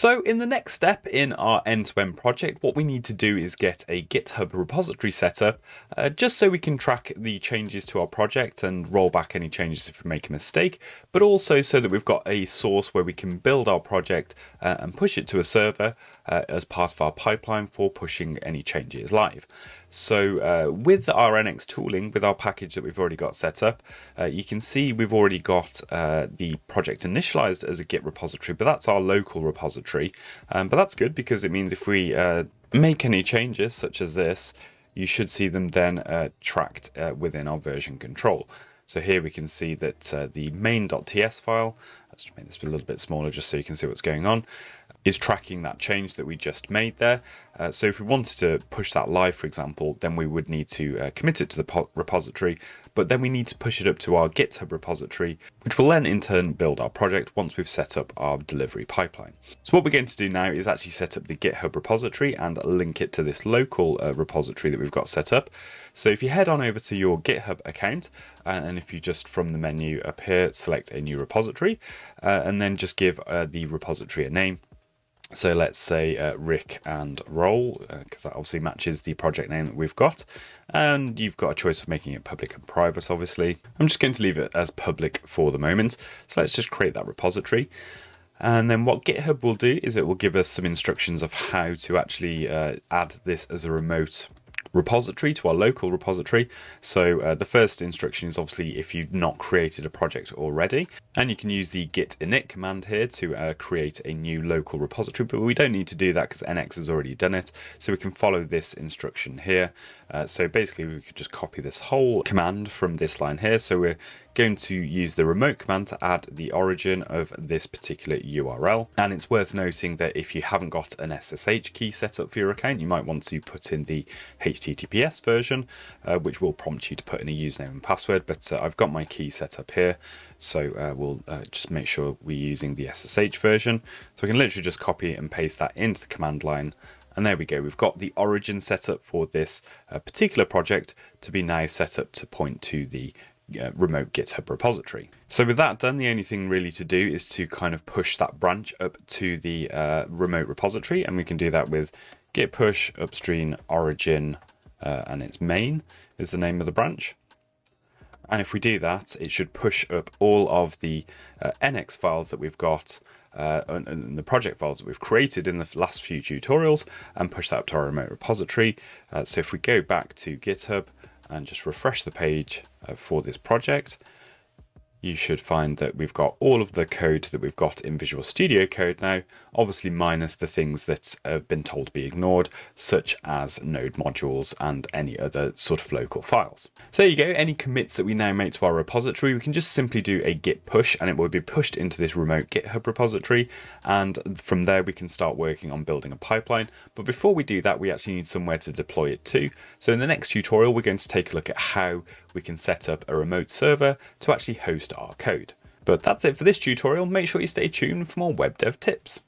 So in the next step in our end-to-end project, what we need to do is get a GitHub repository set up, just so we can track the changes to our project and roll back any changes if we make a mistake, but also so that we've got a source where we can build our project and push it to a server as part of our pipeline for pushing any changes live. So with our NX tooling, with our package that we've already got set up, you can see we've already got the project initialized as a Git repository, but that's our local repository. But that's good because it means if we make any changes such as this, you should see them then tracked within our version control. So here we can see that the main.ts file, let's make this a little bit smaller just so you can see what's going on, is tracking that change that we just made there. So if we wanted to push that live, for example, then we would need to commit it to the repository, but then we need to push it up to our GitHub repository, which will then in turn build our project once we've set up our delivery pipeline. So what we're going to do now is actually set up the GitHub repository and link it to this local repository that we've got set up. So if you head on over to your GitHub account, and if you just from the menu up here, select a new repository, and then just give the repository a name. So let's say rickandroll, because that obviously matches the project name that we've got. And you've got a choice of making it public and private, obviously. I'm just going to leave it as public for the moment. So let's just create that repository. And then what GitHub will do is it will give us some instructions of how to actually add this as a remote repository to our local repository. So the first instruction is obviously if you've not created a project already, and you can use the Git Init Command here to create a new local repository, but we don't need to do that because NX has already done it. So we can follow this instruction here. So basically we could just copy this whole command from this line here. So we're going to use the remote command to add the origin of this particular URL. And it's worth noting that if you haven't got an SSH key set up for your account, you might want to put in the HTTPS version, which will prompt you to put in a username and password. But I've got my key set up here. So we'll just make sure we're using the SSH version. So we can literally just copy and paste that into the command line. And there we go. We've got the origin set up for this particular project to be now set up to point to the remote GitHub repository. So with that done, the only thing really to do is to kind of push that branch up to the remote repository, and we can do that with git push upstream origin and its main is the name of the branch. And if we do that, it should push up all of the NX files that we've got and the project files that we've created in the last few tutorials and push that up to our remote repository. So if we go back to GitHub and just refresh the page for this project, you should find that we've got all of the code that we've got in Visual Studio Code now, obviously minus the things that have been told to be ignored, such as node modules and any other sort of local files. So there you go, any commits that we now make to our repository, we can just simply do a git push and it will be pushed into this remote GitHub repository. And from there, we can start working on building a pipeline. But before we do that, we actually need somewhere to deploy it to. So in the next tutorial, we're going to take a look at how we can set up a remote server to actually host our code. But that's it for this tutorial. Make sure you stay tuned for more web dev tips.